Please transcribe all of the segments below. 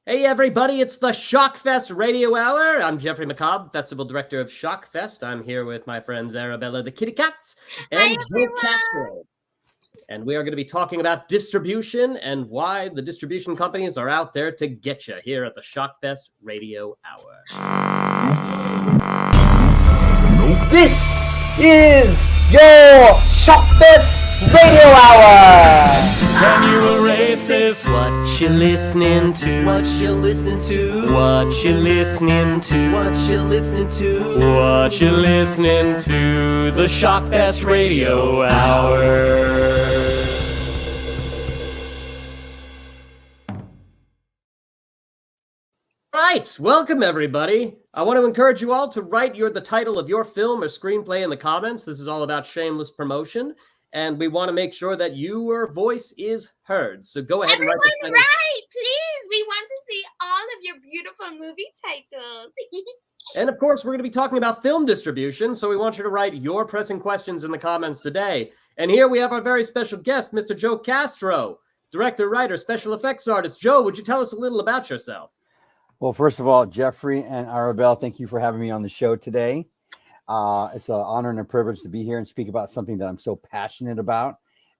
Hey everybody, it's the Shockfest Radio Hour. I'm Jeffrey McCobb, Festival Director of Shockfest. I'm here with my friends Arabella the Kitty Cat and Hi, Joe Castro. And we are going to be talking about distribution and why the distribution companies are out there to get you here at the Shockfest Radio Hour. This is your Shockfest Radio Hour. Can you erase this? What you listening to? What you listening to? What you listening to? What you listening to? What you listening to? The Shockfest Radio Hour. Right, welcome everybody. I want to encourage you all to write the title of your film or screenplay in the comments. This is all about shameless promotion, and we want to make sure that your voice is heard. So go ahead and write the title. Right, please. We want to see all of your beautiful movie titles. And of course, we're going to be talking about film distribution, so we want you to write your pressing questions in the comments today. And here we have our very special guest, Mr. Joe Castro, director, writer, special effects artist. Joe, would you tell us a little about yourself? Well, first of all, Jeffrey and Arabelle, thank you for having me on the show today. It's an honor and a privilege to be here and speak about something that I'm so passionate about.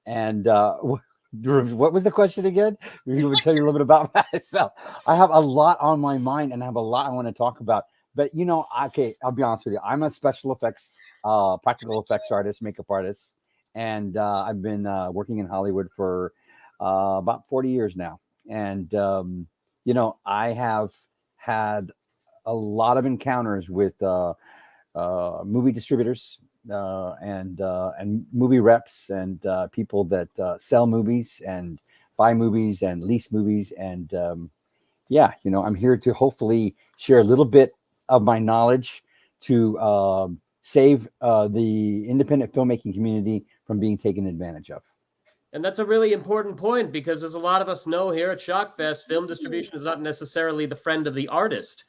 And what was the question again? You would tell you a little bit about myself. I have a lot on my mind and I have a lot I want to talk about. But, okay, I'll be honest with you. I'm a special effects, practical effects artist, makeup artist. And I've been working in Hollywood for about 40 years now. And, I have had a lot of encounters with movie distributors and movie reps and people that sell movies and buy movies and lease movies. And I'm here to hopefully share a little bit of my knowledge to save the independent filmmaking community from being taken advantage of. And that's a really important point because, as a lot of us know here at Shockfest, film distribution is not necessarily the friend of the artist.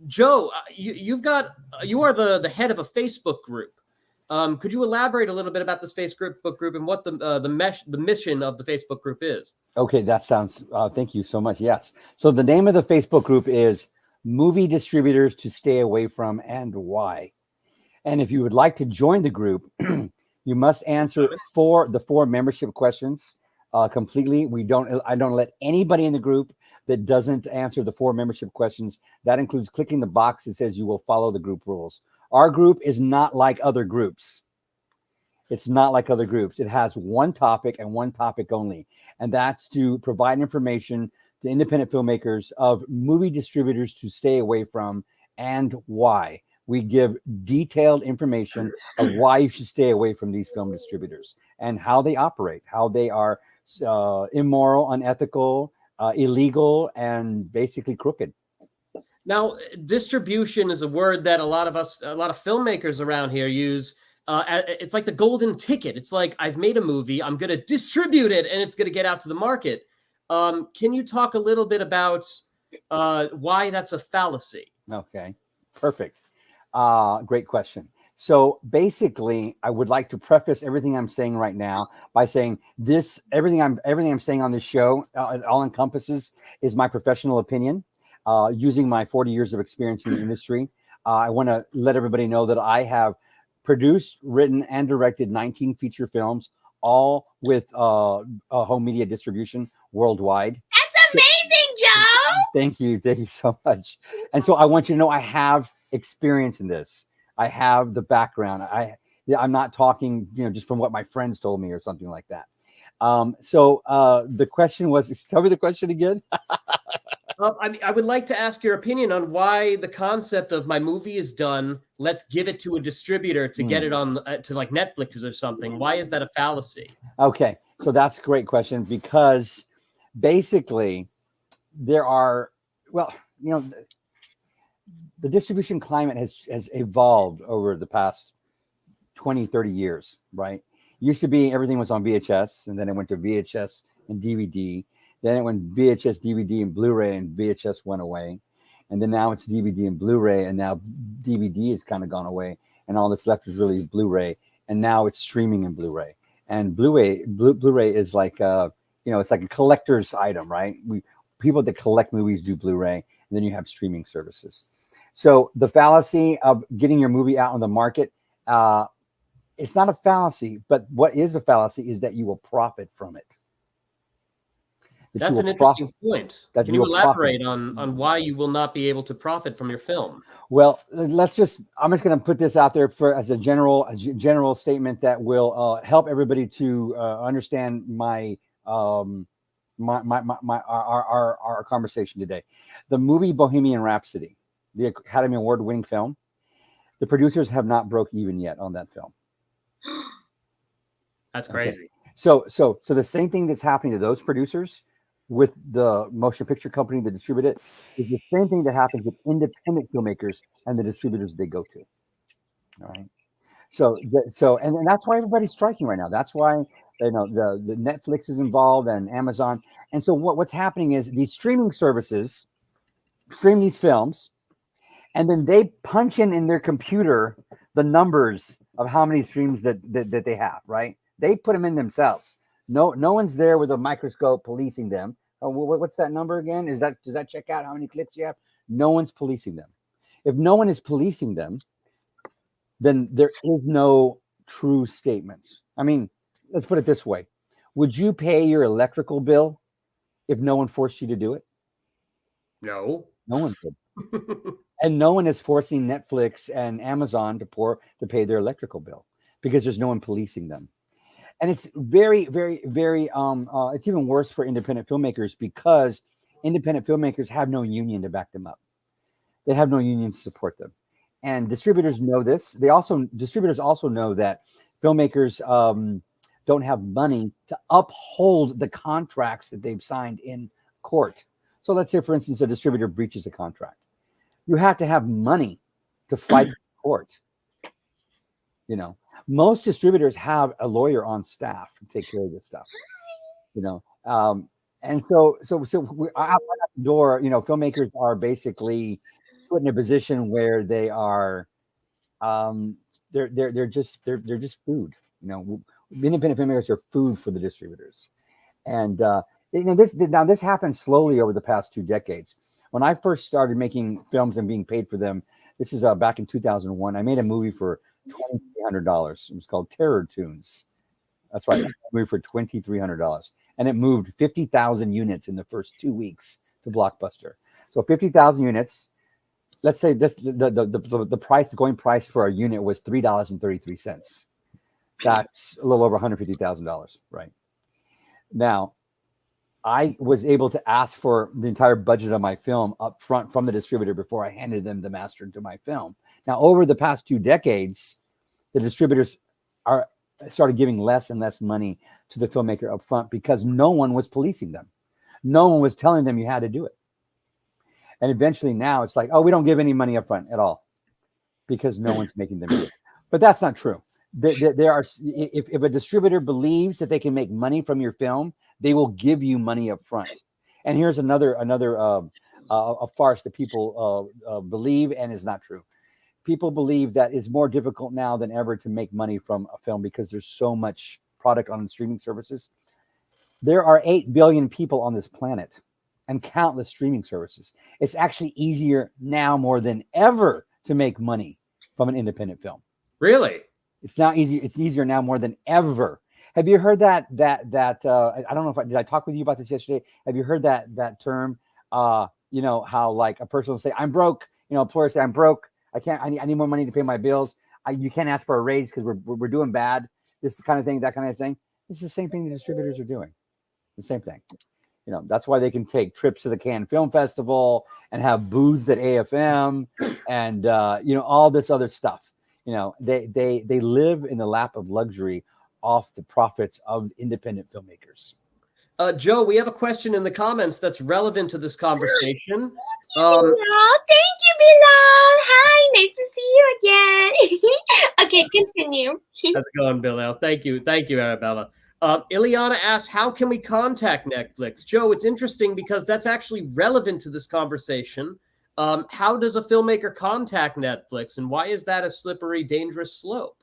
Joe, you are the head of a Facebook group. Could you elaborate a little bit about this Facebook group and what the mission of the Facebook group is? Okay, that sounds. Thank you so much. Yes. So the name of the Facebook group is Movie Distributors to Stay Away From and Why. And if you would like to join the group, you must answer the four membership questions completely. I don't let anybody in the group that doesn't answer the four membership questions. That includes clicking the box that says you will follow the group rules. Our group is not like other groups. It's not like other groups. It has one topic and one topic only, and that's to provide information to independent filmmakers of movie distributors to stay away from and why. We give detailed information of why you should stay away from these film distributors and how they operate, how they are immoral, unethical, illegal, and basically crooked. Now, distribution is a word that a lot of filmmakers around here use. It's like the golden ticket. It's like, I've made a movie, I'm going to distribute it, and it's going to get out to the market. Can you talk a little bit about why that's a fallacy? Okay, perfect. Great question. So basically, I would like to preface everything I'm saying right now by saying this: everything I'm saying on this show, it all encompasses is my professional opinion, using my 40 years of experience in the industry. I want to let everybody know that I have produced, written, and directed 19 feature films, all with home media distribution worldwide. That's amazing, Joe. Thank you so much. And so I want you to know I have experience in this. I have the background. I'm not talking, just from what my friends told me or something like that. So the question was, tell me the question again. I would like to ask your opinion on why the concept of my movie is done, let's give it to a distributor to get it on to like Netflix or something. Why is that a fallacy? Okay, so that's a great question because basically there are, the distribution climate has evolved over the past 20, 30 years, right? Used to be everything was on VHS, and then it went to VHS and DVD. Then it went VHS, DVD, and Blu-ray, and VHS went away. And then now it's DVD and Blu-ray, and now DVD has kind of gone away, and all that's left is really Blu-ray. And now it's streaming and Blu-ray. And Blu-ray is like, it's like a collector's item, right? People that collect movies do Blu-ray, and then you have streaming services. So the fallacy of getting your movie out on the market, it's not a fallacy, but what is a fallacy is that you will profit from it. That's an interesting point. That Can you you will profit. elaborate on why you will not be able to profit from your film? Well, I'm just going to put this out there as a general statement that will help everybody to understand our conversation today. The movie Bohemian Rhapsody, the Academy Award winning film, the producers have not broke even yet on that film. That's crazy. Okay. So the same thing that's happening to those producers with the motion picture company that distribute it is the same thing that happens with independent filmmakers and the distributors they go to. All right. So and that's why everybody's striking right now. That's why the Netflix is involved and Amazon. And so what's happening is these streaming services stream these films, and then they punch in their computer the numbers of how many streams that they have. Right. They put them in themselves. No one's there with a microscope policing them. Oh, what's that number again? Does that check out how many clicks you have? No one's policing them. If no one is policing them, then there is no true statements. I mean, let's put it this way. Would you pay your electrical bill if no one forced you to do it? No. No one could. And no one is forcing Netflix and Amazon to pay their electrical bill because there's no one policing them. And it's very, very, very, it's even worse for independent filmmakers because independent filmmakers have no union to back them up. They have no union to support them. And distributors know this. Distributors also know that filmmakers don't have money to uphold the contracts that they've signed in court. So let's say, for instance, a distributor breaches a contract. You have to have money to fight court. Most distributors have a lawyer on staff to take care of this stuff, and so we're out the door. Filmmakers are basically put in a position where they are, they're just food. Independent filmmakers are food for the distributors, and this happened slowly over the past 2 decades. When I first started making films and being paid for them, this is back in 2001. I made a movie for $2,300. It was called Terror Tunes. That's right. I made a movie for $2,300, and it moved 50,000 units in the first 2 weeks to Blockbuster. So 50,000 units. Let's say the price, the going price for a unit was $3.33. That's a little over $150,000, right? Now, I was able to ask for the entire budget of my film up front from the distributor before I handed them the master to my film. Now, over the past 2 decades, the distributors started giving less and less money to the filmmaker up front because no one was policing them. No one was telling them you had to do it. And eventually now it's like, oh, we don't give any money up front at all because no one's making them do it. But that's not true. There are, if a distributor believes that they can make money from your film, they will give you money up front. And here's another a farce that people believe and is not true. People believe that it's more difficult now than ever to make money from a film because there's so much product on streaming services. There are 8 billion people on this planet and countless streaming services. It's actually easier now more than ever to make money from an independent film. Really? It's now easier. It's easier now more than ever. Have you heard that I don't know did I talk with you about this yesterday? Have you heard that term? How like a person will say, I'm broke, employer say, I'm broke. I need more money to pay my bills. You can't ask for a raise because we're doing bad. This kind of thing, that kind of thing. It's the same thing the distributors are doing. The same thing. That's why they can take trips to the Cannes Film Festival and have booths at AFM and all this other stuff. They live in the lap of luxury off the profits of independent filmmakers. Joe, we have a question in the comments that's relevant to this conversation. Thank you, Bilal. Hi, nice to see you again. Okay, continue. How's it going, Bilal? Thank you, Arabella. Ileana asks, how can we contact Netflix? Joe, it's interesting because that's actually relevant to this conversation. How does a filmmaker contact Netflix, and why is that a slippery, dangerous slope?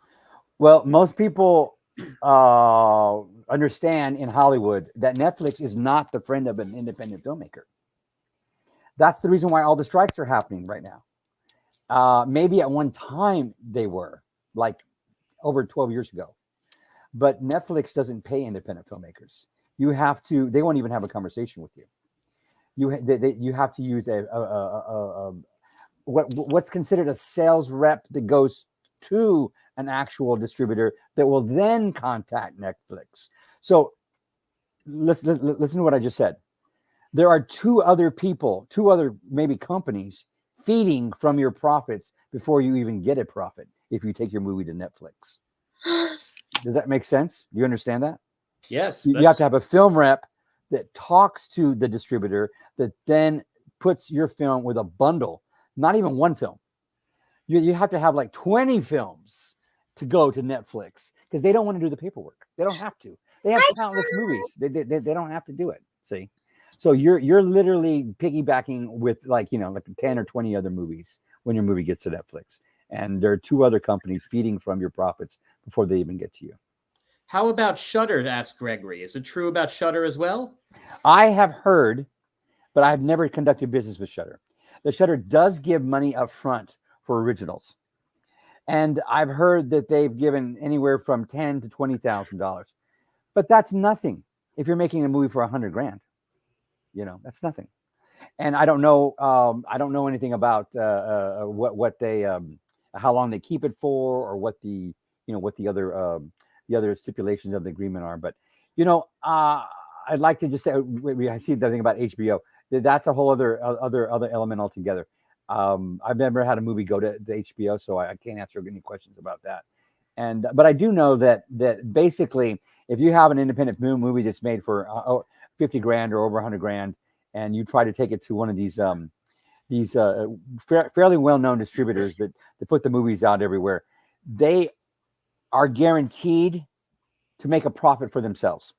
Well, most people understand in Hollywood that Netflix is not the friend of an independent filmmaker. That's the reason why all the strikes are happening right now. Maybe at one time they were, like over 12 years ago. But Netflix doesn't pay independent filmmakers. You have to, they won't even have a conversation with you. You have to use what's considered a sales rep that goes to an actual distributor that will then contact Netflix. So listen to what I just said. There are two other maybe companies feeding from your profits before you even get a profit if you take your movie to Netflix. Does that make sense? Do you understand that? Yes. You have to have a film rep that talks to the distributor that then puts your film with a bundle, not even one film. You have to have like 20 films to go to Netflix because they don't want to do the paperwork. They don't have to. They have countless movies. They don't have to do it. See? So you're literally piggybacking with like 10 or 20 other movies when your movie gets to Netflix. And there are two other companies feeding from your profits before they even get to you. How about Shudder? Asked Gregory. Is it true about Shudder as well? I have heard, but I've never conducted business with Shudder. The Shudder does give money up front for originals. And I've heard that they've given anywhere from $10,000 to $20,000. But that's nothing. If you're making a movie for $100,000, that's nothing. And I don't know anything about what they how long they keep it for, or what the other stipulations of the agreement are. But I'd like to just say, I see the thing about HBO. That's a whole other element altogether. I've never had a movie go to the HBO, so I can't answer any questions about that. But I do know that basically, if you have an independent movie that's made for $50,000 or over $100,000, and you try to take it to one of these fairly well-known distributors that put the movies out everywhere, they are guaranteed to make a profit for themselves.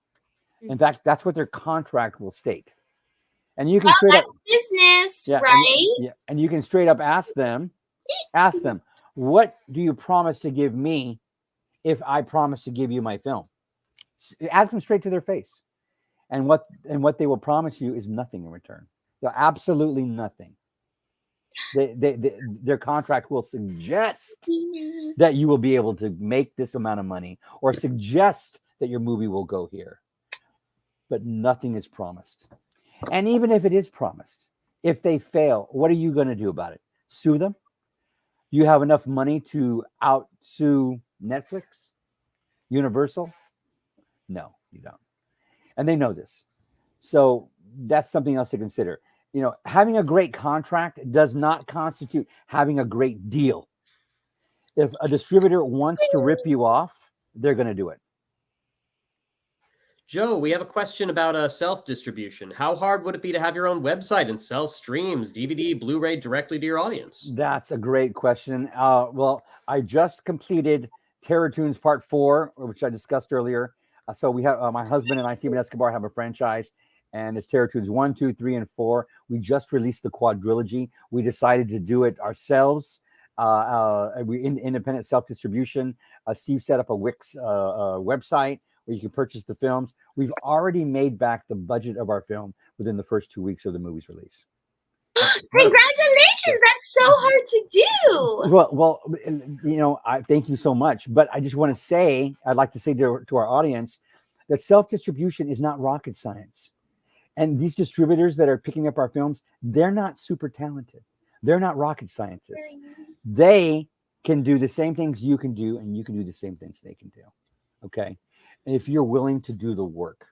In fact, that's what their contract will state. And you can straight up business, yeah, right? and you can straight up ask them, what do you promise to give me if I promise to give you my film? Ask them straight to their face. And what they will promise you is nothing in return. So absolutely nothing. Their contract will suggest that you will be able to make this amount of money, or suggest that your movie will go here. But nothing is promised. And even if it is promised, if they fail, what are you going to do about it? Sue them? You have enough money to outsue Netflix? Universal? No, you don't. And they know this. So that's something else to consider. Having a great contract does not constitute having a great deal. If a distributor wants to rip you off, they're going to do it. Joe, we have a question about self-distribution. How hard would it be to have your own website and sell streams, DVD, Blu-ray directly to your audience? That's a great question. Well, I just completed Terror Tunes Part 4, which I discussed earlier. So we have my husband and I, Steven Escobar, have a franchise, and it's Terror Tunes 1, 2, 3, and 4. We just released the quadrilogy. We decided to do it ourselves. We independent self-distribution. Steve set up a Wix website where you can purchase the films. We've already made back the budget of our film within the first 2 weeks of the movie's release. Congratulations! That's so hard to do. Well, I thank you so much. But I just want to say, I'd like to say to our audience that self-distribution is not rocket science. And these distributors that are picking up our films, they're not super talented. They're not rocket scientists. They can do the same things you can do, and you can do the same things they can do. Okay? And if you're willing to do the work.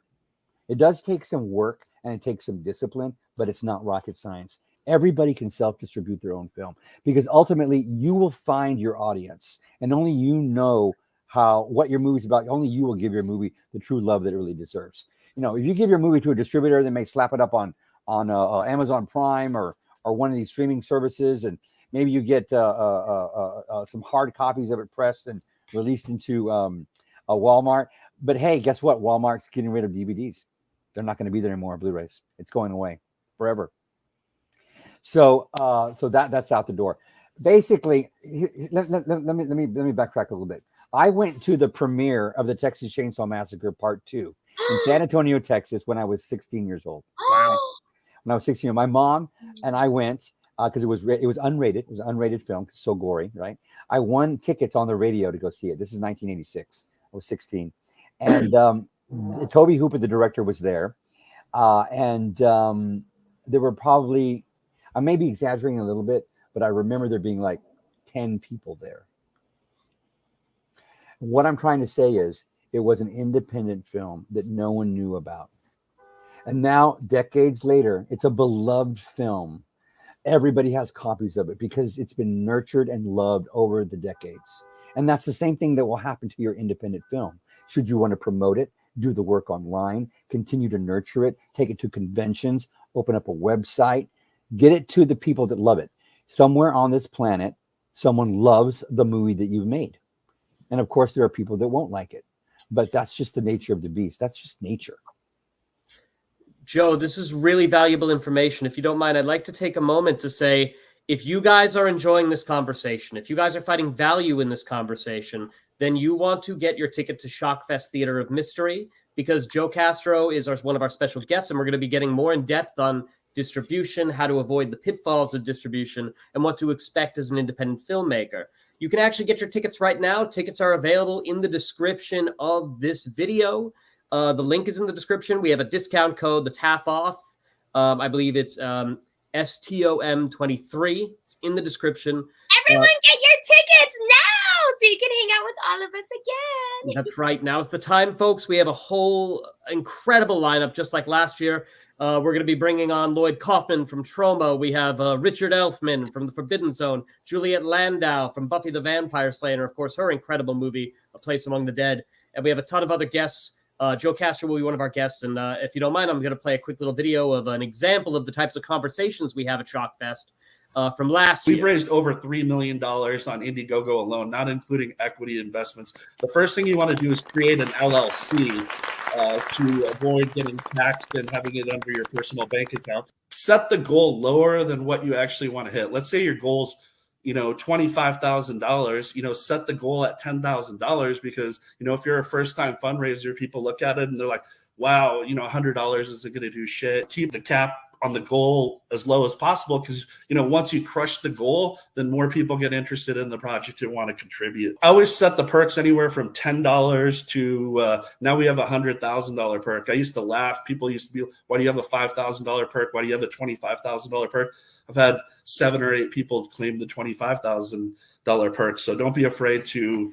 It does take some work and it takes some discipline, but it's not rocket science. Everybody can self-distribute their own film, because ultimately you will find your audience, and only you know what your movie's about. Only you will give your movie the true love that it really deserves. If you give your movie to a distributor, they may slap it up on Amazon Prime or one of these streaming services, and maybe you get some hard copies of it pressed and released into a Walmart. But hey, guess what? Walmart's getting rid of DVDs. They're not going to be there anymore. Blu-rays. It's going away forever. So that's out the door. Basically, let me backtrack a little bit. I went to the premiere of the Texas Chainsaw Massacre Part 2 in San Antonio, Texas, when I was 16 years old. Oh. when I was 16. My mom and I went because it was unrated. It was an unrated film. It's so gory, right? I won tickets on the radio to go see it. This is 1986. I was 16, and Toby Hooper, the director, was there, and there were probably, I may be exaggerating a little bit, but I remember there being like 10 people there. What I'm trying to say is it was an independent film that no one knew about. And now, decades later, it's a beloved film. Everybody has copies of it because it's been nurtured and loved over the decades. And that's the same thing that will happen to your independent film. Should you want to promote it, do the work online, continue to nurture it, take it to conventions, open up a website, get it to the people that love it. Somewhere on this planet, someone loves the movie that you've made. And of course, there are people that won't like it. But that's just the nature of the beast. That's just nature. Joe, this is really valuable information. If you don't mind, I'd like to take a moment to say, if you guys are enjoying this conversation, if you guys are finding value in this conversation, then you want to get your ticket to Shockfest Theater of Mystery, because Joe Castro is one of our special guests, and we're going to be getting more in depth on distribution, how to avoid the pitfalls of distribution, and what to expect as an independent filmmaker. You can actually get your tickets right now. Tickets are available in the description of this video. The link is in the description. We have a discount code that's half off. I believe it's STOM23. It's in the description. Everyone get your tickets now so you can hang out with all of us again. That's right. Now's the time, folks. We have a whole incredible lineup, just like last year. We're going to be bringing on Lloyd Kaufman from Troma. We have Richard Elfman from The Forbidden Zone, Juliet Landau from Buffy the Vampire Slayer, of course, her incredible movie, A Place Among the Dead. And we have a ton of other guests. Joe Castro will be one of our guests. And if you don't mind, I'm going to play a quick little video of an example of the types of conversations we have at Shockfest from last year. We've raised over $3 million on Indiegogo alone, not including equity investments. The first thing you want to do is create an LLC to avoid getting taxed and having it under your personal bank account. Set the goal lower than what you actually want to hit. Let's say your goal's $25,000, set the goal at $10,000 because, if you're a first-time fundraiser, people look at it and they're like, wow, $100 isn't going to do shit. Keep the cap on the goal as low as possible because, once you crush the goal, then more people get interested in the project and want to contribute. I always set the perks anywhere from $10 to now we have a $100,000 perk. I used to laugh. People used to be, why do you have a $5,000 perk? Why do you have a $25,000 perk? I've had 7 or 8 people claim the $25,000 perk. So don't be afraid to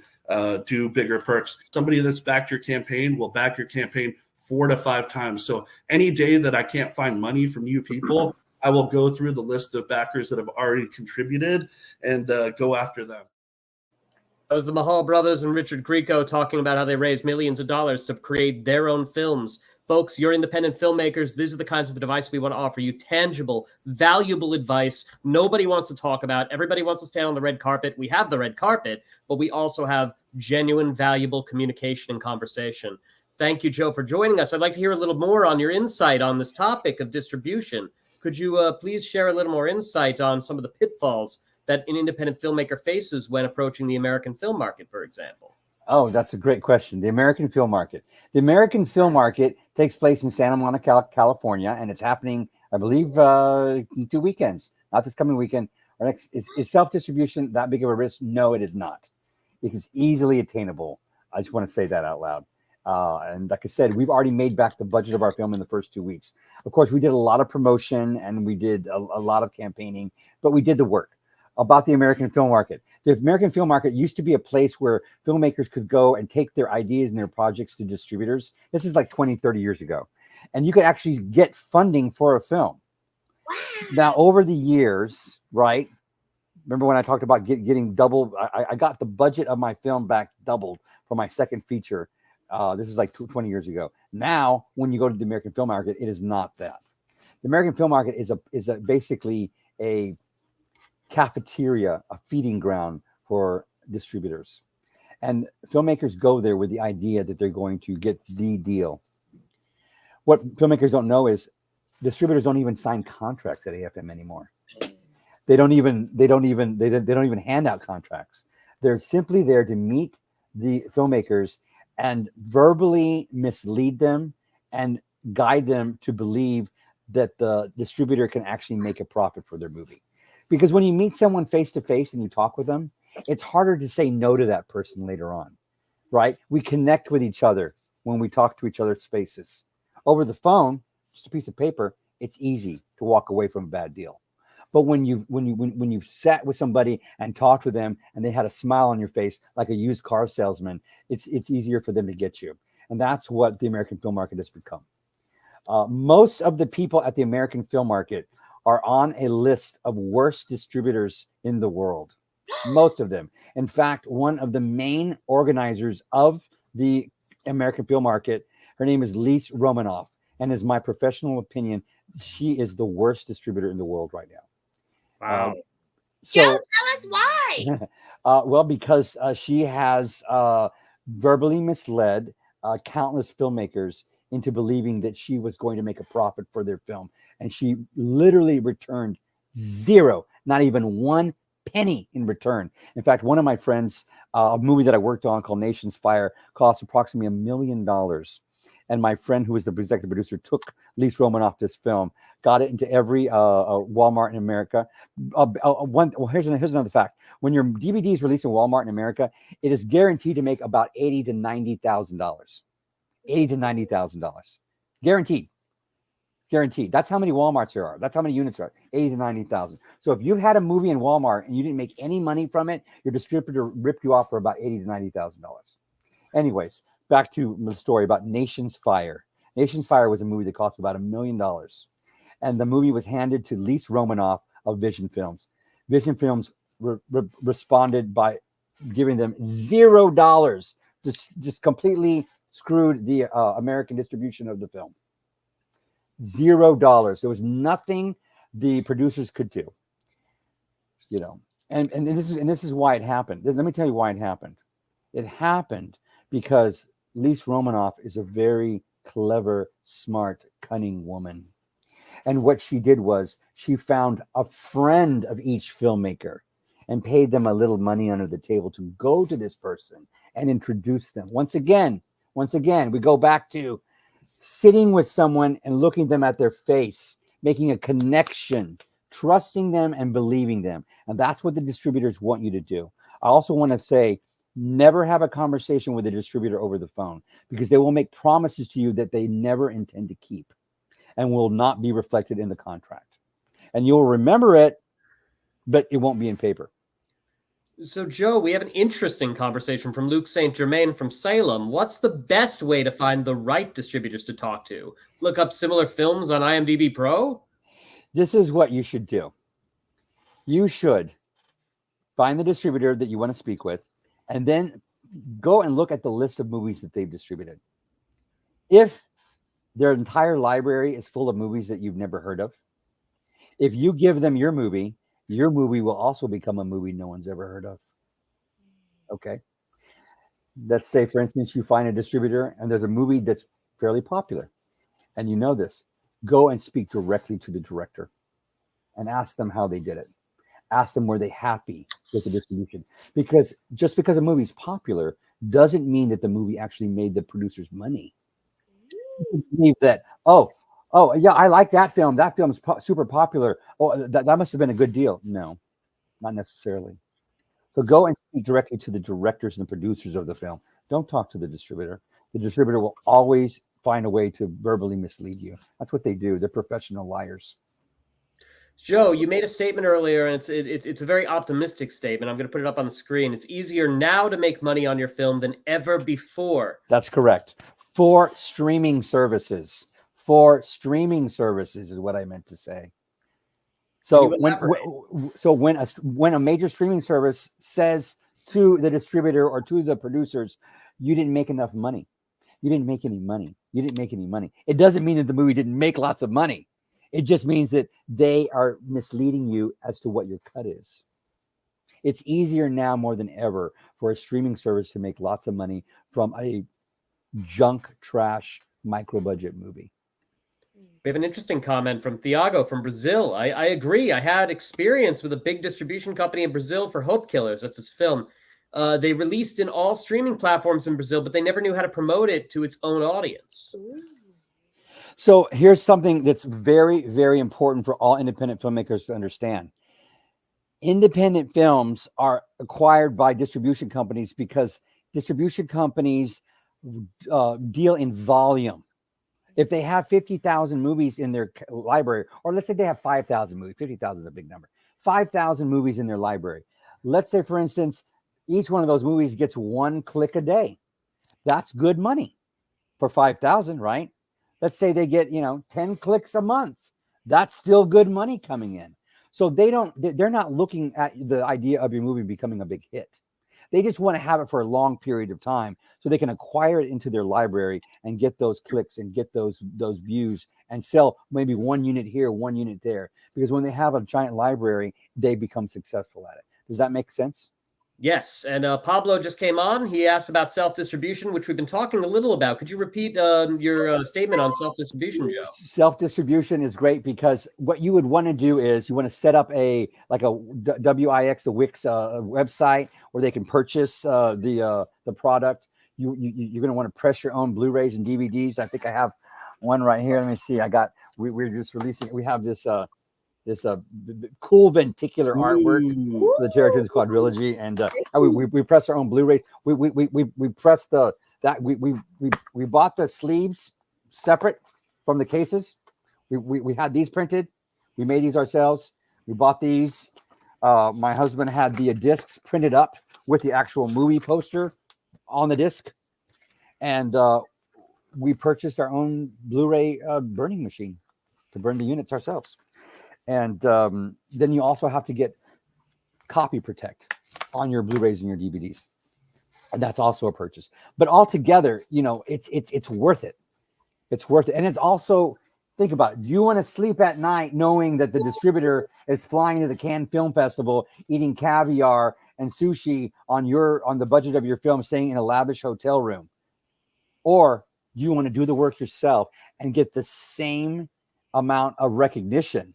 do bigger perks. Somebody that's backed your campaign will back your campaign 4 to 5 times. So any day that I can't find money from you people, I will go through the list of backers that have already contributed and go after them. That was the Mahal brothers and Richard Grieco talking about how they raised millions of dollars to create their own films. Folks, you're independent filmmakers. These are the kinds of advice we want to offer you. Tangible, valuable advice. Nobody wants to talk about. Everybody wants to stand on the red carpet. We have the red carpet, but we also have genuine, valuable communication and conversation. Thank you, Joe, for joining us. I'd like to hear a little more on your insight on this topic of distribution. Could you please share a little more insight on some of the pitfalls that an independent filmmaker faces when approaching the American film market, for example? Oh, that's a great question. The American film market. The American film market takes place in Santa Monica, California, and it's happening, I believe, in 2 weekends. Not this coming weekend. Or next, is self-distribution that big of a risk? No, it is not. It is easily attainable. I just want to say that out loud. And like I said, we've already made back the budget of our film in the first 2 weeks. Of course, we did a lot of promotion and we did a lot of campaigning, but we did the work. About the American film market. The American film market used to be a place where filmmakers could go and take their ideas and their projects to distributors. This is like 20, 30 years ago. And you could actually get funding for a film. Wow. Now, over the years, right? Remember when I talked about getting double? I got the budget of my film back doubled for my second feature. This is like 20 years ago. Now, when you go to the American film market, it is not that. The American film market is basically a cafeteria, a feeding ground for distributors. And filmmakers go there with the idea that they're going to get the deal. What filmmakers don't know is distributors don't even sign contracts at AFM anymore. They don't even hand out contracts. They're simply there to meet the filmmakers and verbally mislead them and guide them to believe that the distributor can actually make a profit for their movie. Because when you meet someone face to face and you talk with them, it's harder to say no to that person later on, right? We connect with each other when we talk to each other's faces. Over the phone, just a piece of paper, it's easy to walk away from a bad deal. But when you sat with somebody and talked with them and they had a smile on your face like a used car salesman, it's easier for them to get you. And that's what the American film market has become. Most of the people at the American film market are on a list of worst distributors in the world. Most of them. In fact, one of the main organizers of the American film market, her name is Lise Romanoff, and is my professional opinion, she is the worst distributor in the world right now. Wow. Joe, tell us why. Well, because she has verbally misled countless filmmakers into believing that she was going to make a profit for their film. And she literally returned zero, not even 1 penny in return. In fact, one of my friends, a movie that I worked on called Nation's Fire, cost approximately $1 million. And my friend, who was the executive producer, took Lise Romanoff this film, got it into every Walmart in America. Here's another fact. When your DVD is released in Walmart in America, it is guaranteed to make about $80,000 to $90,000. $80,000 to $90,000. Guaranteed. That's how many Walmarts there are. That's how many units there are. 80 to 90,000. So if you had a movie in Walmart and you didn't make any money from it, your distributor ripped you off for about $80,000 to $90,000. Anyways, back to the story about Nation's Fire. Nation's Fire was a movie that cost about $1 million. And the movie was handed to Lise Romanoff of Vision Films. Vision Films responded by giving them $0. Just completely screwed the American distribution of the film. $0. There was nothing the producers could do, you know. And this is why it happened. Let me tell you why it happened. It happened because Lise Romanoff is a very clever, smart, cunning woman. And what she did was she found a friend of each filmmaker and paid them a little money under the table to go to this person and introduce them. Once again, we go back to sitting with someone and looking them at their face, making a connection, trusting them and believing them. And that's what the distributors want you to do. I also want to say, never have a conversation with a distributor over the phone, because they will make promises to you that they never intend to keep and will not be reflected in the contract. And you'll remember it, but it won't be in paper. So, Joe, we have an interesting conversation from Luke St. Germain from Salem. What's the best way to find the right distributors to talk to? Look up similar films on IMDb Pro? This is what you should do. You should find the distributor that you want to speak with, and then go and look at the list of movies that they've distributed. If their entire library is full of movies that you've never heard of, if you give them your movie will also become a movie no one's ever heard of. Okay. Let's say, for instance, you find a distributor and there's a movie that's fairly popular and you know this. Go and speak directly to the director and ask them how they did it. Ask them, were they happy with the distribution? Because just because a movie's popular doesn't mean that the movie actually made the producers money. You believe that, oh, yeah, I like that film. That film's super popular. Oh, that must have been a good deal. No, not necessarily. So go and speak directly to the directors and the producers of the film. Don't talk to the distributor. The distributor will always find a way to verbally mislead you. That's what they do. They're professional liars. Joe, you made a statement earlier, and it's a very optimistic statement. I'm going to put it up on the screen. It's easier now to make money on your film than ever before. That's correct. For streaming services. For streaming services is what I meant to say. So when a major streaming service says to the distributor or to the producers, you didn't make enough money. You didn't make any money. You didn't make any money. It doesn't mean that the movie didn't make lots of money. It just means that they are misleading you as to what your cut is. It's easier now more than ever for a streaming service to make lots of money from a junk, trash, micro budget movie. We have an interesting comment from Thiago from Brazil. I agree. I had experience with a big distribution company in Brazil for Hope Killers. That's his film. They released in all streaming platforms in Brazil, but they never knew how to promote it to its own audience. So here's something that's very, very important for all independent filmmakers to understand. Independent films are acquired by distribution companies because distribution companies deal in volume. If they have 50,000 movies in their library, or let's say they have 5,000 movies, 50,000 is a big number, 5,000 movies in their library. Let's say, for instance, each one of those movies gets 1 click a day. That's good money for 5,000, right? Let's say they get, 10 clicks a month. That's still good money coming in. So they're not looking at the idea of your movie becoming a big hit. They just want to have it for a long period of time so they can acquire it into their library and get those clicks and get those views and sell maybe 1 unit here, 1 unit there. Because when they have a giant library, they become successful at it. Does that make sense? Yes, and Pablo just came on. He asked about self-distribution, which we've been talking a little about. Could you repeat your statement on self-distribution, Joe? Self-distribution is great because what you would want to do is you want to set up a Wix website where they can purchase the product. You're going to want to press your own Blu-rays and DVDs. I think I have one right here. Let me see. We're just releasing. We have this cool ventricular artwork for the Terratunes quadrilogy, and we press our own Blu-rays. We press we bought the sleeves separate from the cases. We had these printed. We made these ourselves. We bought these. My husband had the discs printed up with the actual movie poster on the disc, and we purchased our own Blu-ray burning machine to burn the units ourselves. And then you also have to get copy protect on your Blu-rays and your DVDs. And that's also a purchase. But altogether, it's worth it. It's worth it. And it's also, think about it. Do you want to sleep at night knowing that the distributor is flying to the Cannes Film Festival, eating caviar and sushi on the budget of your film, staying in a lavish hotel room? Or do you want to do the work yourself and get the same amount of recognition?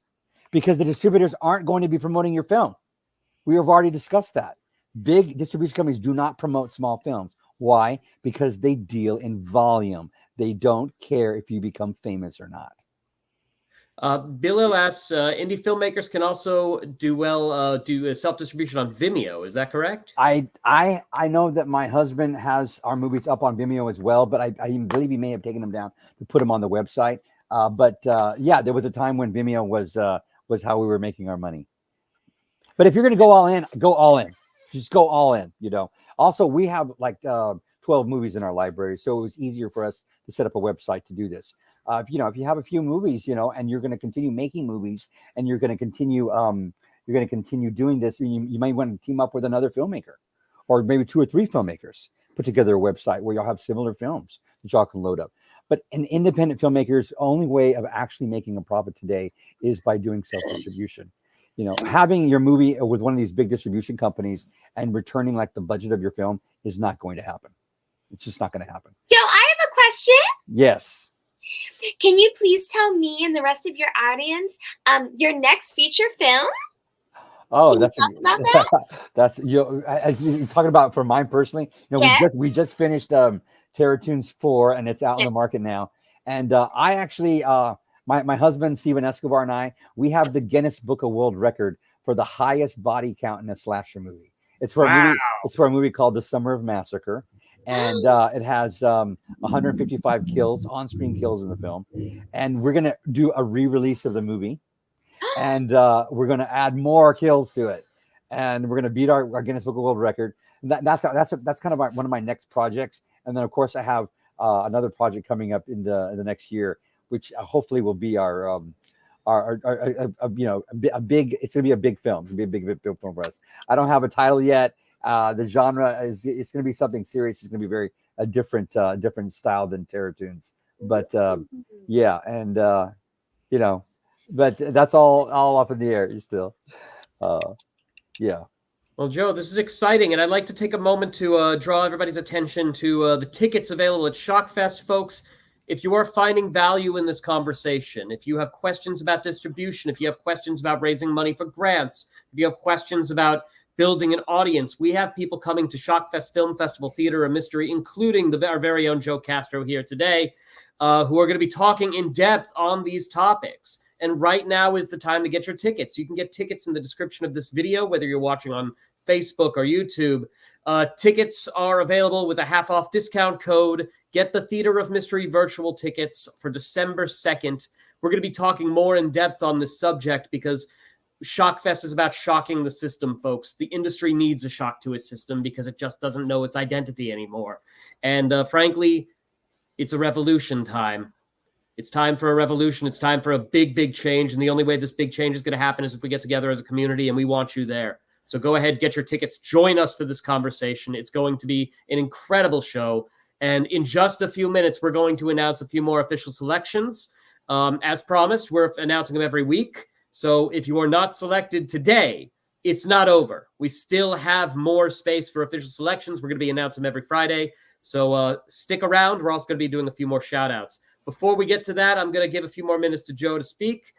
Because the distributors aren't going to be promoting your film. We have already discussed that. Big distribution companies do not promote small films. Why? Because they deal in volume. They don't care if you become famous or not. Bill asks, indie filmmakers can also do self-distribution on Vimeo. Is that correct? I know that my husband has our movies up on Vimeo as well, but I believe he may have taken them down to put them on the website. But there was a time when Vimeo was how we were making our money. But if you're going to go all in, go all in. Just go all in, Also, we have 12 movies in our library, so it was easier for us to set up a website to do this. If you have a few movies, and you're going to continue making movies, and you're going to continue doing this, you might want to team up with another filmmaker, or maybe 2 or 3 filmmakers, put together a website where you'll have similar films that y'all can load up. But an independent filmmaker's only way of actually making a profit today is by doing self-distribution. Having your movie with one of these big distribution companies and returning the budget of your film is not going to happen. It's just not going to happen. Joe, I have a question. Yes. Can you please tell me and the rest of your audience your next feature film? Oh, Can that's you talk about that? That's as you're talking about for mine personally. Yes. We just finished Terratunes 4, and it's out in the market now. And I actually, my husband Steven Escobar and I, we have the Guinness Book of World Record for the highest body count in a slasher movie. It's for a movie called The Summer of Massacre, and it has 155 kills, on-screen kills in the film. And we're gonna do a re-release of the movie, and we're gonna add more kills to it, and we're gonna beat our Guinness Book of World Record. That's kind of one of my next projects. And then of course I have another project coming up in the next year, which hopefully will be a big. It's gonna be a big film. It's gonna be a big film for us. I don't have a title yet. The genre it's gonna be something serious. It's gonna be very a different style than Terratunes. But but that's all up in the air still. Well, Joe, this is exciting, and I'd like to take a moment to draw everybody's attention to the tickets available at Shockfest, folks. If you are finding value in this conversation, if you have questions about distribution, if you have questions about raising money for grants, if you have questions about building an audience. We have people coming to Shockfest Film Festival Theater of Mystery, including our very own Joe Castro here today, who are going to be talking in depth on these topics. And right now is the time to get your tickets. You can get tickets in the description of this video, whether you're watching on Facebook or YouTube. Tickets are available with a half-off discount code. Get the Theater of Mystery virtual tickets for December 2nd. We're going to be talking more in depth on this subject because Shockfest is about shocking the system, folks. The industry needs a shock to its system because it just doesn't know its identity anymore. And frankly, it's a revolution time. It's time for a revolution. It's time for a big, big change. And the only way this big change is going to happen is if we get together as a community, and we want you there. So go ahead, get your tickets. Join us for this conversation. It's going to be an incredible show. And in just a few minutes, we're going to announce a few more official selections. As promised, we're announcing them every week. So if you are not selected today, it's not over. We still have more space for official selections. We're going to be announcing them every Friday. So stick around. We're also going to be doing a few more shout outs. Before we get to that, I'm going to give a few more minutes to Joe to speak.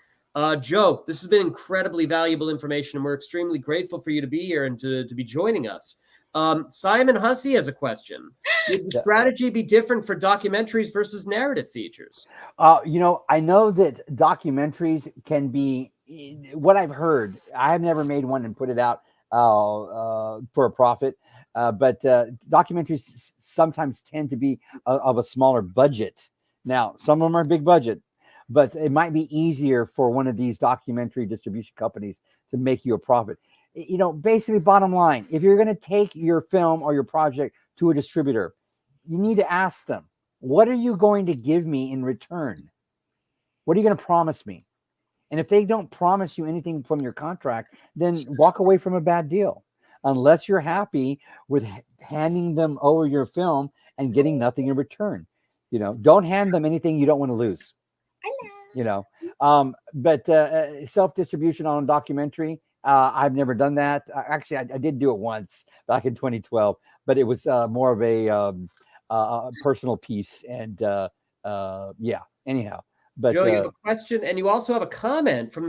Joe, this has been incredibly valuable information, and we're extremely grateful for you to be here and to be joining us. Simon Hussey has a question. Would the strategy be different for documentaries versus narrative features? I know that documentaries can be, what I've heard, I have never made one and put it out for a profit, but documentaries sometimes tend to be of a smaller budget. Now, some of them are big budget, but it might be easier for one of these documentary distribution companies to make you a profit. Basically, bottom line, if you're going to take your film or your project to a distributor, you need to ask them, what are you going to give me in return? What are you going to promise me? And if they don't promise you anything from your contract, then walk away from a bad deal, unless you're happy with handing them over your film and getting nothing in return. Don't hand them anything you don't want to lose. But self-distribution on a documentary, I've never done that. Actually, I did do it once back in 2012, but it was more of a personal piece. And anyhow. But Joe, you have a question, and you also have a comment from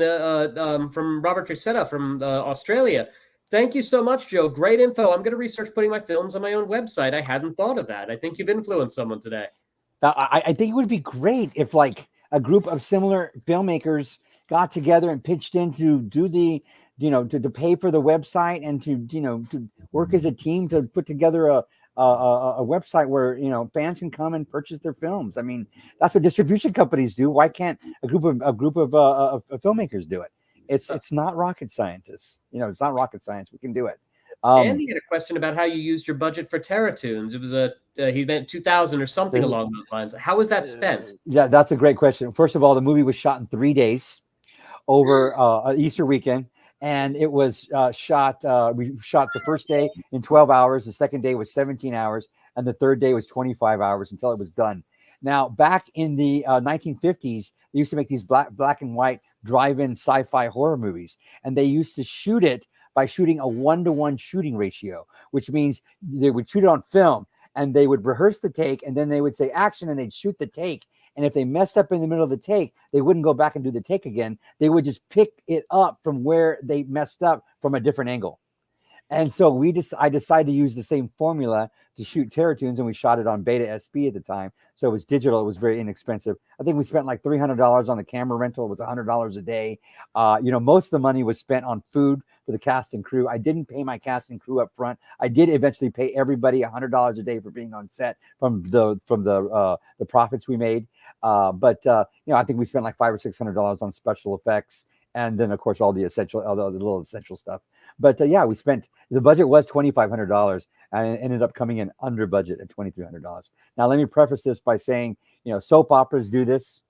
from Robert Trisetta from Australia. Thank you so much, Joe. Great info. I'm going to research putting my films on my own website. I hadn't thought of that. I think you've influenced someone today. I think it would be great if a group of similar filmmakers got together and pitched in to do the, to pay for the website and to work as a team to put together a website where, fans can come and purchase their films. I mean, that's what distribution companies do. Why can't a group of filmmakers do it? It's not rocket scientists. It's not rocket science. We can do it. Andy had a question about how you used your budget for Terratunes. It was he meant 2,000 or something along those lines. How was that spent? Yeah, that's a great question. First of all, the movie was shot in 3 days over Easter weekend, and it was shot. We shot the first day in 12 hours. The second day was 17 hours, and the third day was 25 hours until it was done. Now, back in the 1950s, they used to make these black and white drive-in sci-fi horror movies, and they used to shoot it by shooting a 1-to-1 shooting ratio, which means they would shoot it on film and they would rehearse the take, and then they would say action and they'd shoot the take. And if they messed up in the middle of the take, they wouldn't go back and do the take again. They would just pick it up from where they messed up from a different angle. And so I decided to use the same formula to shoot Terratunes, and we shot it on Beta SP at the time. So it was digital. It was very inexpensive. I think we spent like $300 on the camera rental. It was $100 a day. Most of the money was spent on food for the cast and crew. I didn't pay my cast and crew up front. I did eventually pay everybody $100 a day for being on set from the profits we made. But I think we spent like $500 or $600 on special effects. And then, of course, all the little essential stuff. But the budget was $2,500, and it ended up coming in under budget at $2,300. Now, let me preface this by saying, soap operas do this.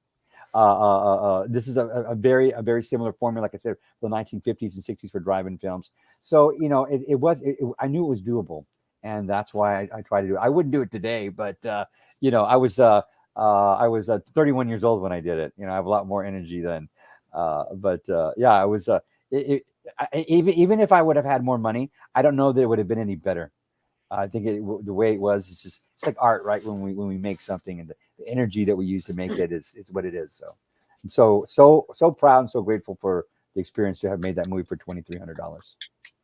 This is a very similar formula, like I said, the 1950s and 60s for drive-in films. So, I knew it was doable, and that's why I try to do it. I wouldn't do it today, but I was 31 years old when I did it. I have a lot more energy then. I was even if I would have had more money, I don't know that it would have been any better. I think the way it was, it's like art, right? When we make something, and the energy that we use to make it is what it is. So I'm so proud and so grateful for the experience to have made that movie for $2,300.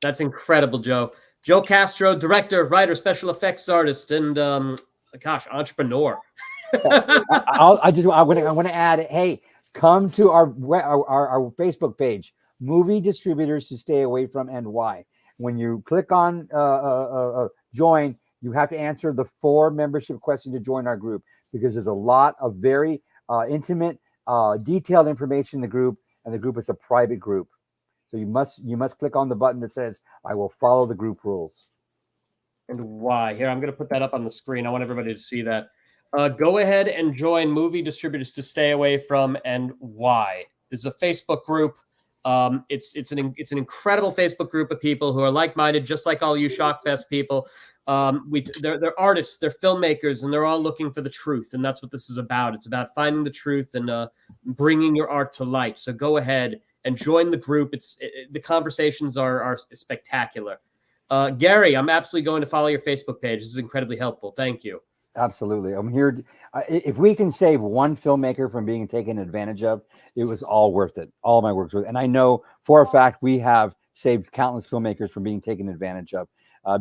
That's incredible, Joe. Joe Castro, director, writer, special effects artist, and entrepreneur. I want to add, hey, come to our Facebook page, Movie Distributors to Stay Away From and Why. When you click on join, you have to answer the 4 membership questions to join our group, because there's a lot of very intimate, detailed information in the group, and the group is a private group. So you must click on the button that says, I will follow the group rules. And why? Here, I'm going to put that up on the screen. I want everybody to see that. Go ahead and join Movie Distributors to Stay Away From and Why. This is a Facebook group. It's an incredible Facebook group of people who are like-minded, just like all you Shockfest people. They're artists, they're filmmakers, and they're all looking for the truth. And that's what this is about. It's about finding the truth and bringing your art to light. So go ahead and join the group. The conversations are spectacular. Gary, I'm absolutely going to follow your Facebook page. This is incredibly helpful. Thank you. Absolutely. I'm here. If we can save one filmmaker from being taken advantage of, it was all worth it. All my work's worth it. And I know for a fact we have saved countless filmmakers from being taken advantage of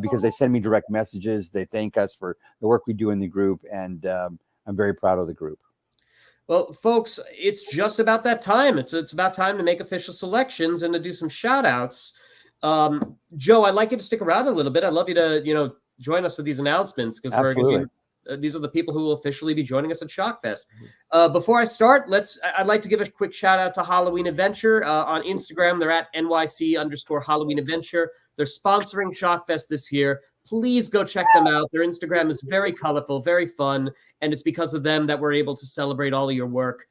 because they send me direct messages. They thank us for the work we do in the group. And I'm very proud of the group. Well, folks, it's just about that time. It's about time to make official selections and to do some shout outs. Joe, I'd like you to stick around a little bit. I'd love you to, join us with these announcements, because we're going to these are the people who will officially be joining us at Shockfest. Before I start, I'd like to give a quick shout out to Halloween Adventure on Instagram. They're at NYC_Halloween Adventure. They're sponsoring Shockfest this year. Please go check them out. Their Instagram is very colorful, very fun, and it's because of them that we're able to celebrate all of your work.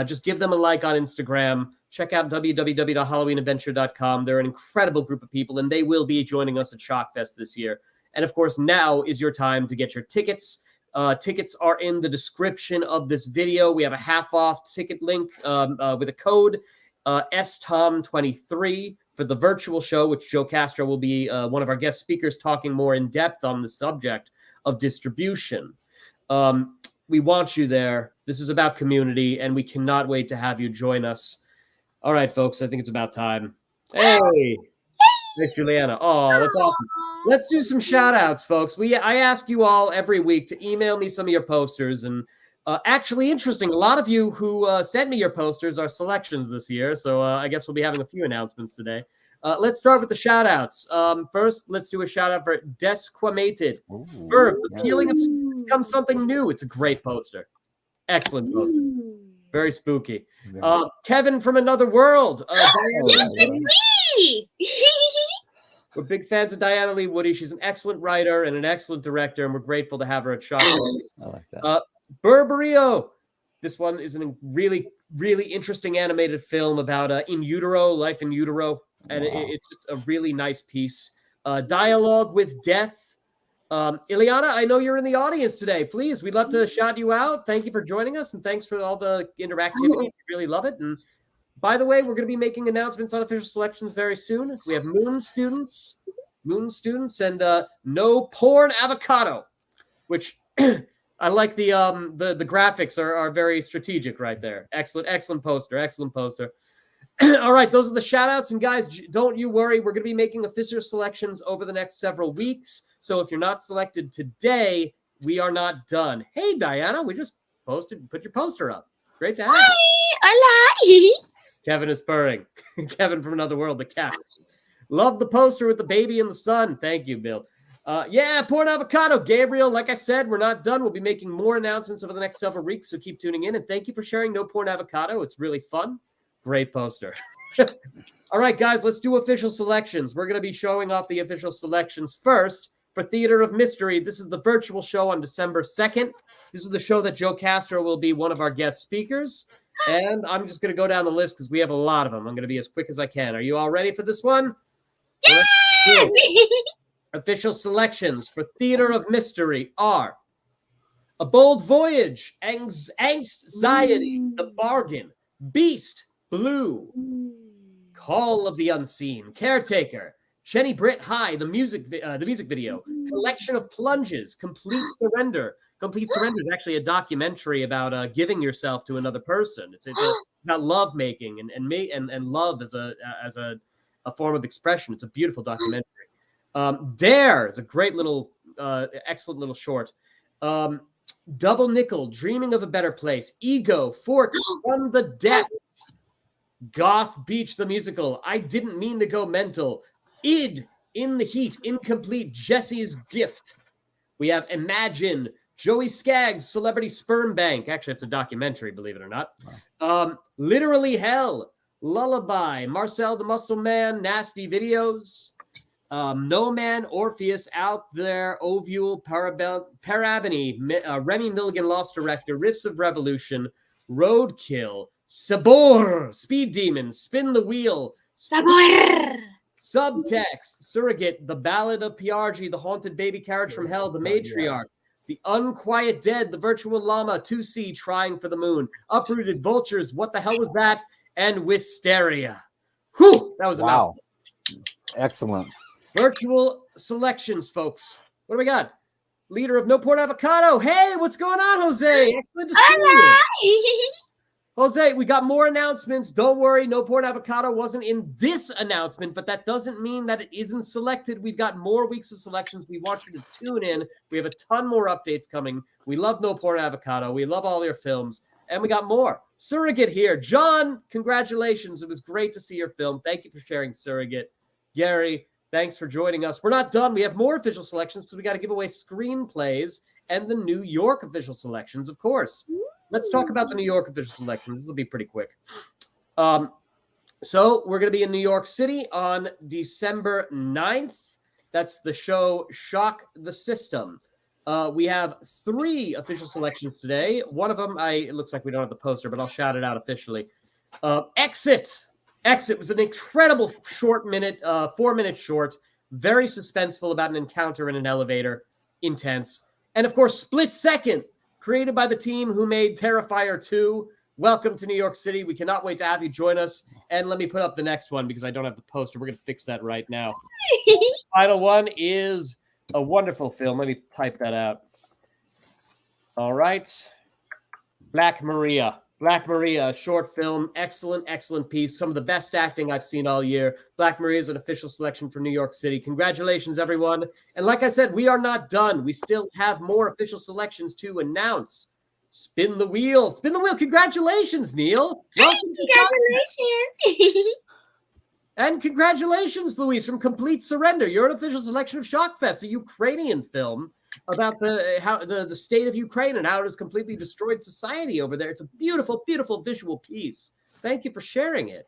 Just give them a like on Instagram. Check out www.halloweenadventure.com. They're an incredible group of people, and they will be joining us at Shockfest this year. And of course, now is your time to get your tickets. Tickets are in the description of this video. We have a half-off ticket link with a code STOM23 for the virtual show, which Joe Castro will be one of our guest speakers talking more in depth on the subject of distribution. We want you there. This is about community, and we cannot wait to have you join us. All right, folks, I think it's about time. Hey! Thanks, Juliana. Oh, that's awesome. Let's do some shout outs, folks. I ask you all every week to email me some of your posters. And actually, interesting, a lot of you who sent me your posters are selections this year. So I guess we'll be having a few announcements today. Let's start with the shout outs. First, let's do a shout out for Desquamated. Verb, the peeling of becomes something new. It's a great poster. Excellent poster. Very spooky. Kevin from Another World. We're big fans of Diana Lee Woody. She's an excellent writer and an excellent director, and we're grateful to have her at Shockfest. I like that. Burberio. This one is a really, really interesting animated film about in utero, life in utero, and it's just a really nice piece. Dialogue with Death. Ileana, I know you're in the audience today. Please, we'd love to shout you out. Thank you for joining us, and thanks for all the interactivity. We really love it. And by the way, we're going to be making announcements on official selections very soon. We have Moon students, and No Porn Avocado, which I like. The graphics are very strategic right there. Excellent poster. All right, those are the shout outs. And guys, don't you worry. We're going to be making official selections over the next several weeks. So if you're not selected today, we are not done. Hey, Diana, we just put your poster up. Great to have you. Hola. Kevin is purring. Kevin from Another World, the cat. Love the poster with the baby in the sun. Thank you, Bill. Porn Avocado. Gabriel, like I said, we're not done. We'll be making more announcements over the next several weeks, so keep tuning in. And thank you for sharing No Porn Avocado. It's really fun. Great poster. All right, guys, let's do official selections. We're going to be showing off the official selections first for Theater of Mystery. This is the virtual show on December 2nd. This is the show that Joe Castro will be one of our guest speakers. And I'm just going to go down the list because we have a lot of them. I'm going to be as quick as I can. Are you all ready for this one? Yes! Official selections for Theater of Mystery are A Bold Voyage, Anxiety, The Bargain, Beast, Blue, Call of the Unseen, Caretaker, Jenny Britt High, the music video, Collection of Plunges, Complete Surrender. Complete Surrender is actually a documentary about giving yourself to another person. It's about love making and love as a a form of expression. It's a beautiful documentary. Dare is a great little, excellent little short. Double Nickel, Dreaming of a Better Place. Ego, Forks from the Depths. Goth Beach, the musical. I Didn't Mean to Go Mental. Id, In the Heat, Incomplete, Jesse's Gift. We have Imagine, Joey Skaggs, Celebrity Sperm Bank. Actually, it's a documentary, believe it or not. Literally Hell, Lullaby, Marcel the Muscle Man, Nasty Videos. No Man, Orpheus, Out There, Ovule, Parabony, Remy Milligan, Lost Director, Riffs of Revolution, Roadkill, Sabor, Speed Demon, Spin the Wheel, Sabor. Subtext, Surrogate, The Ballad of Piargi, The Haunted Baby Carriage from Hell, The Matriarch, The Unquiet Dead, The Virtual Llama, 2C, Trying for the Moon, Uprooted Vultures, What the Hell Was That, and Wisteria. Whew, that was a Wow. mouthful. Excellent. Virtual selections, folks. What do we got? Leader of No Port Avocado. Hey, what's going on, Jose? Excellent to see you. Jose, we got more announcements. Don't worry, No Port Avocado wasn't in this announcement, but that doesn't mean that it isn't selected. We've got more weeks of selections. We want you to tune in. We have a ton more updates coming. We love No Port Avocado. We love all your films. And we got more. Surrogate here. John, congratulations. It was great to see your film. Thank you for sharing Surrogate. Gary, thanks for joining us. We're not done. We have more official selections because we got to give away screenplays and the New York official selections, of course. Let's talk about the New York official selections. This will be pretty quick. So we're going to be in New York City on December 9th. That's the show Shock the System. We have 3 official selections today. One of them, it looks like we don't have the poster, but I'll shout it out officially. Exit. Exit was an incredible short minute, 4-minute short, very suspenseful about an encounter in an elevator, intense. And of course, Split Second, created by the team who made Terrifier 2. Welcome to New York City. We cannot wait to have you join us. And let me put up the next one because I don't have the poster. We're going to fix that right now. Final one is a wonderful film. Let me type that out. All right. Black Maria. Black Maria, a short film, excellent, excellent piece. Some of the best acting I've seen all year. Black Maria is an official selection for New York City. Congratulations, everyone. And like I said, we are not done. We still have more official selections to announce. Spin the wheel. Spin the wheel. Congratulations, Neil. Welcome Congratulations. And congratulations, Luis, from Complete Surrender. You're an official selection of Shockfest, a Ukrainian film about the state of Ukraine and how it has completely destroyed society over there. It's a beautiful, beautiful visual piece. Thank you for sharing it.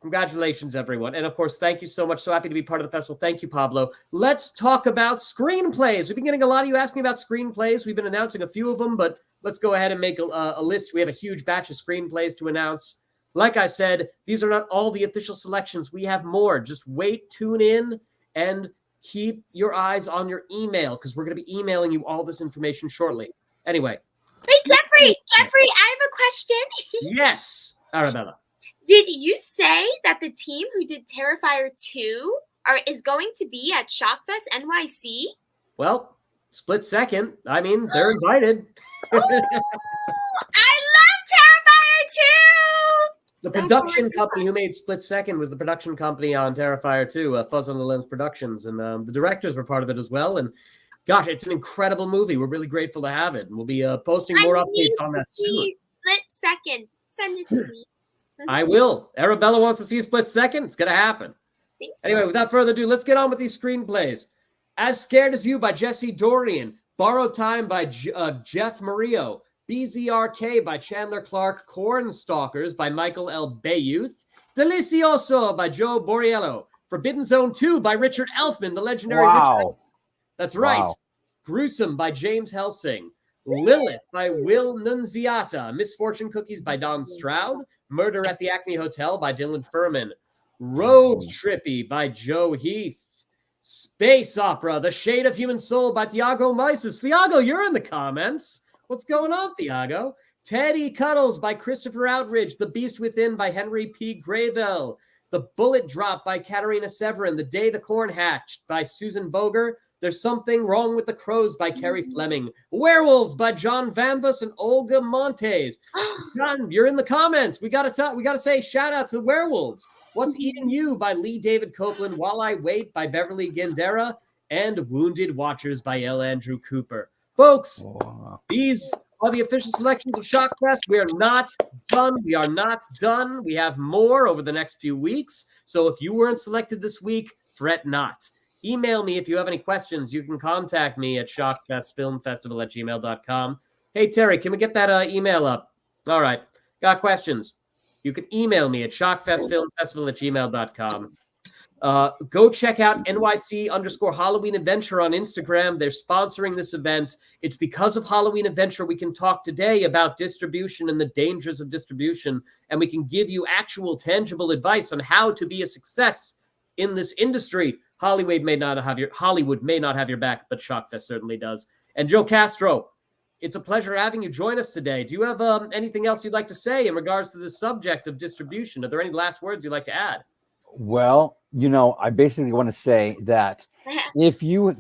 Congratulations, everyone. And of course, thank you so much. So happy to be part of the festival. Thank you, Pablo. Let's talk about screenplays. We've been getting a lot of you asking about screenplays. We've been announcing a few of them, but let's go ahead and make a list. We have a huge batch of screenplays to announce. Like I said, these are not all the official selections. We have more. Just wait, tune in, and keep your eyes on your email because we're going to be emailing you all this information shortly. Anyway. Wait, Jeffrey, I have a question. Yes, Arabella. Did you say that the team who did Terrifier 2 is going to be at Shockfest NYC? Well, Split Second. I mean, they're invited. Oh, I love Terrifier 2! The production company who made Split Second was the production company on Terrifier 2, Fuzz on the Lens Productions, and the directors were part of it as well. And gosh, it's an incredible movie. We're really grateful to have it. And we'll be posting more updates on that soon. Split Second. Send it to me. I will. Arabella wants to see Split Second. It's going to happen. Anyway, without further ado, let's get on with these screenplays. As Scared as You by Jesse Dorian. Borrowed Time by Jeff Murillo. BZRK by Chandler Clark. Corn Stalkers by Michael L. Bayouth. Delicioso by Joe Borriello. Forbidden Zone 2 by Richard Elfman, the legendary Richard. That's right. Wow. Gruesome by James Helsing. Lilith by Will Nunziata. Misfortune Cookies by Don Stroud. Murder at the Acme Hotel by Dylan Furman. Road Trippy by Joe Heath. Space Opera, The Shade of Human Soul by Thiago Mises. Thiago, you're in the comments. What's going on, Thiago? Teddy Cuddles by Christopher Outridge. The Beast Within by Henry P. Graybell. The Bullet Drop by Katerina Severin. The Day the Corn Hatched by Susan Boger. There's Something Wrong with the Crows by Carrie Fleming. Werewolves by John Vanvus and Olga Montes. John, you're in the comments. We gotta say shout out to the Werewolves. What's Eating You by Lee David Copeland. While I Wait by Beverly Gindera. And Wounded Watchers by L. Andrew Cooper. Folks, these are the official selections of Shockfest. We are not done. We are not done. We have more over the next few weeks. So if you weren't selected this week, fret not. Email me if you have any questions. You can contact me at shockfestfilmfestival@gmail.com. Hey, Terry, can we get that email up? All right. Got questions? You can email me at shockfestfilmfestival@gmail.com. Go check out NYC_Halloween Adventure on Instagram. They're sponsoring this event. It's because of Halloween Adventure we can talk today about distribution and the dangers of distribution, and we can give you actual tangible advice on how to be a success in this industry. Hollywood may not have your back, but Shockfest certainly does. And Joe Castro, it's a pleasure having you join us today. Do you have anything else you'd like to say in regards to the subject of distribution? Are there any last words you'd like to add? Well, I basically want to say that if you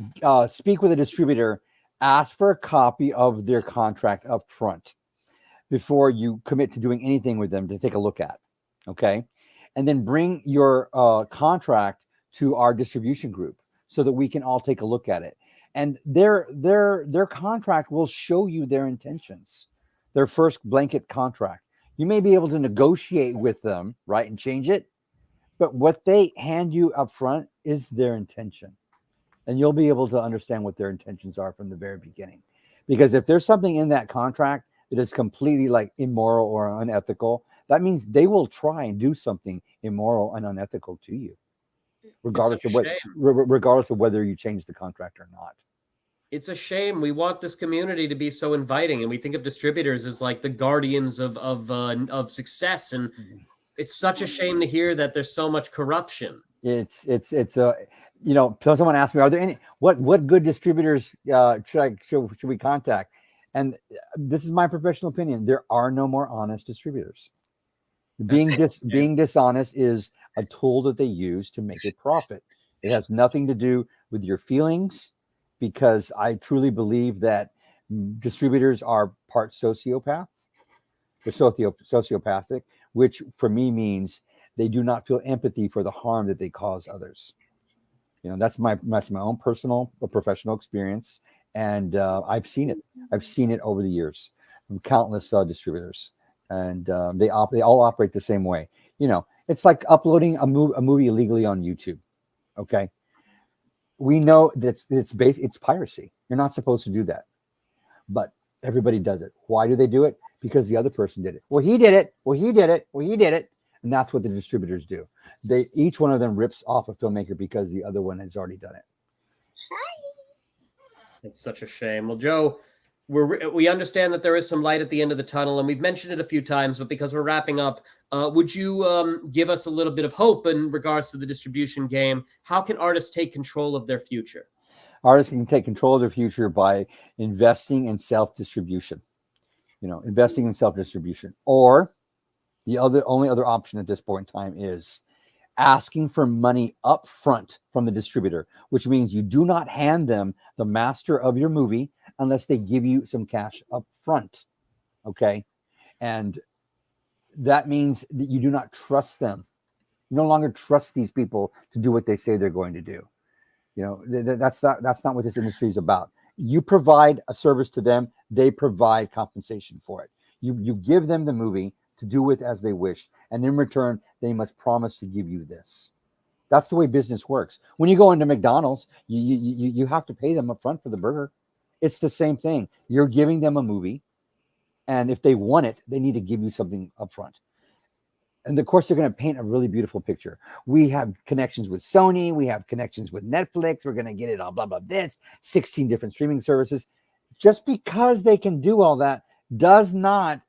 speak with a distributor, ask for a copy of their contract up front before you commit to doing anything with them to take a look at. Okay. And then bring your contract to our distribution group so that we can all take a look at it. And their contract will show you their intentions, their first blanket contract. You may be able to negotiate with them, right, and change it. But what they hand you up front is their intention. And you'll be able to understand what their intentions are from the very beginning. Because if there's something in that contract that is completely like immoral or unethical, that means they will try and do something immoral and unethical to you, regardless of whether you change the contract or not. It's a shame. We want this community to be so inviting, and we think of distributors as like the guardians of success. And it's such a shame to hear that there's so much corruption. It's someone asked me, are there any what good distributors should we contact? And this is my professional opinion. There are no more honest distributors. Being dishonest is a tool that they use to make a profit. It has nothing to do with your feelings, because I truly believe that distributors are part sociopath. They're sociopathic, which for me means they do not feel empathy for the harm that they cause others. That's my own personal or professional experience, and I've seen it. I've seen it over the years from countless distributors, and they all operate the same way. It's like uploading a movie illegally on YouTube. Okay, we know that it's piracy. You're not supposed to do that, but everybody does it. Why do they do it? Because the other person did it. Well, he did it. Well, he did it. Well, he did it. And that's what the distributors do. Each one of them rips off a filmmaker because the other one has already done it. It's such a shame. Well, Joe, we understand that there is some light at the end of the tunnel, and we've mentioned it a few times, but because we're wrapping up, would you give us a little bit of hope in regards to the distribution game? How can artists take control of their future? Artists can take control of their future by investing in self-distribution. Investing in self-distribution. Or the only other option at this point in time is asking for money up front from the distributor, which means you do not hand them the master of your movie unless they give you some cash up front. Okay. And that means that you do not trust them. You no longer trust these people to do what they say they're going to do. That's not what this industry is about. You provide a service to them, they provide compensation for it. You give them the movie to do with as they wish, and in return, they must promise to give you this. That's the way business works. When you go into McDonald's, you have to pay them up front for the burger. It's the same thing. You're giving them a movie, and if they want it, they need to give you something up front. And of course, they're going to paint a really beautiful picture. We have connections with Sony. We have connections with Netflix. We're going to get it on blah, blah, this, 16 different streaming services. Just because they can do all that does not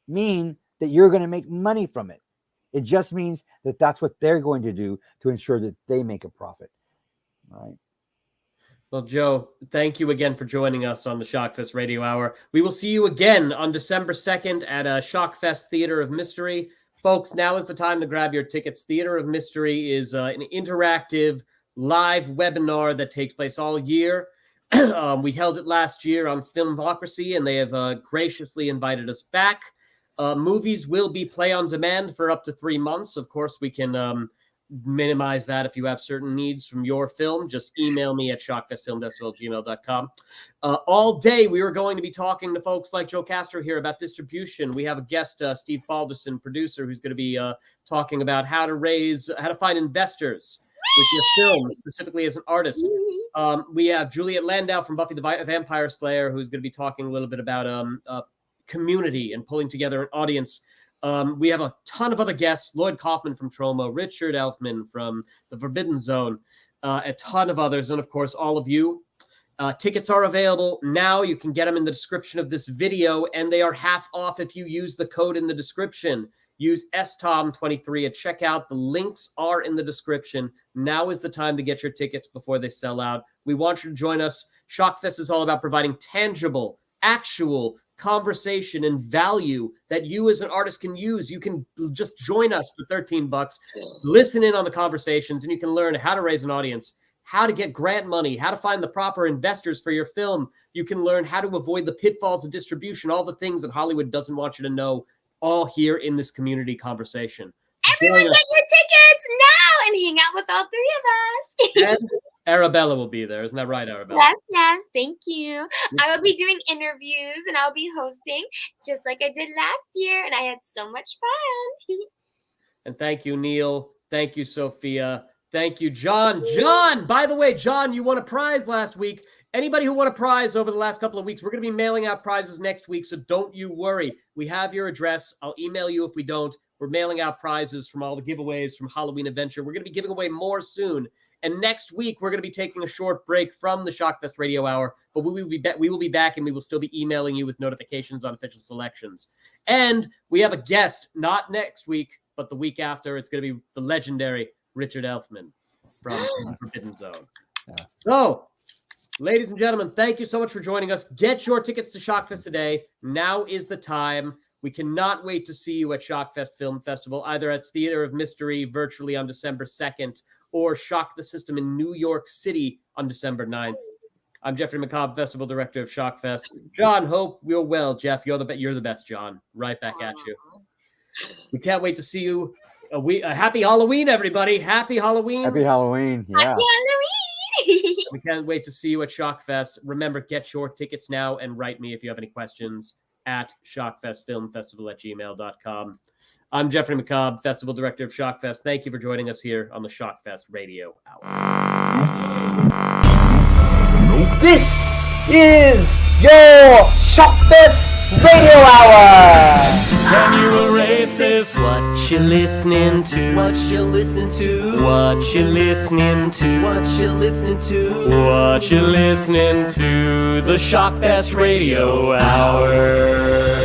mean that you're going to make money from it. It just means that that's what they're going to do to ensure that they make a profit. All right. Well, Joe, thank you again for joining us on the Shockfest Radio Hour. We will see you again on December 2nd at Shockfest Theater of Mystery. Folks, now is the time to grab your tickets. Theater of Mystery is an interactive live webinar that takes place all year. We held it last year on Filmocracy, and they have graciously invited us back. Movies will be play on demand for up to 3 months. Of course, we can minimize that if you have certain needs from your film. Just email me at shockfestfilmfestival@gmail.com. All day, we are going to be talking to folks like Joe Castro here about distribution. We have a guest, Steve Balderson, producer, who's going to be talking about how to find investors with your film, specifically as an artist. We have Juliet Landau from Buffy the Vampire Slayer, who's going to be talking a little bit about community and pulling together an audience. We have a ton of other guests: Lloyd Kaufman from Tromo, Richard Elfman from The Forbidden Zone, a ton of others, and of course, all of you. Tickets are available now. You can get them in the description of this video, and they are half off if you use the code in the description. Use STOM23 at checkout. The links are in the description. Now is the time to get your tickets before they sell out. We want you to join us. Shockfest is all about providing tangible, actual conversation and value that you as an artist can use. You can just join us for $13, listen in on the conversations, and you can learn how to raise an audience, how to get grant money, how to find the proper investors for your film. You can learn how to avoid the pitfalls of distribution, all the things that Hollywood doesn't want you to know, all here in this community conversation. Everyone get your tickets now and hang out with all 3 of us. And Arabella will be there. Isn't that right, Arabella? Yes. Thank you. I will be doing interviews and I'll be hosting just like I did last year, and I had so much fun. And thank you, Neil. Thank you, Sophia. Thank you, John. John, by the way, John, you won a prize last week. Anybody who won a prize over the last couple of weeks, we're going to be mailing out prizes next week, so don't you worry. We have your address. I'll email you if we don't. We're mailing out prizes from all the giveaways from Halloween Adventure. We're going to be giving away more soon. And next week, we're going to be taking a short break from the Shockfest Radio Hour, but we will be back, and we will still be emailing you with notifications on official selections. And we have a guest, not next week, but the week after. It's going to be the legendary Richard Elfman from Forbidden Zone. Yeah. So, ladies and gentlemen, thank you so much for joining us. Get your tickets to Shockfest today. Now is the time. We cannot wait to see you at Shockfest Film Festival, either at Theater of Mystery virtually on December 2nd or Shock the System in New York City on December 9th. I'm Jeffrey McCobb, Festival Director of Shockfest. John, hope you're well. Jeff, you're the best, John. Right back at you. We can't wait to see you. Happy Halloween, everybody. Happy Halloween. Happy Halloween. Yeah. Happy Halloween. We can't wait to see you at Shockfest. Remember, get your tickets now and write me if you have any questions at shockfestfilmfestival@gmail.com. I'm Jeffrey McCobb, Festival Director of Shockfest. Thank you for joining us here on the Shockfest Radio Hour. This is your Shockfest Radio Hour. Can you erase this? What you listening to? What you listening to? What you listening to? What you listening to? What you listening to? The Shockfest Radio Hour.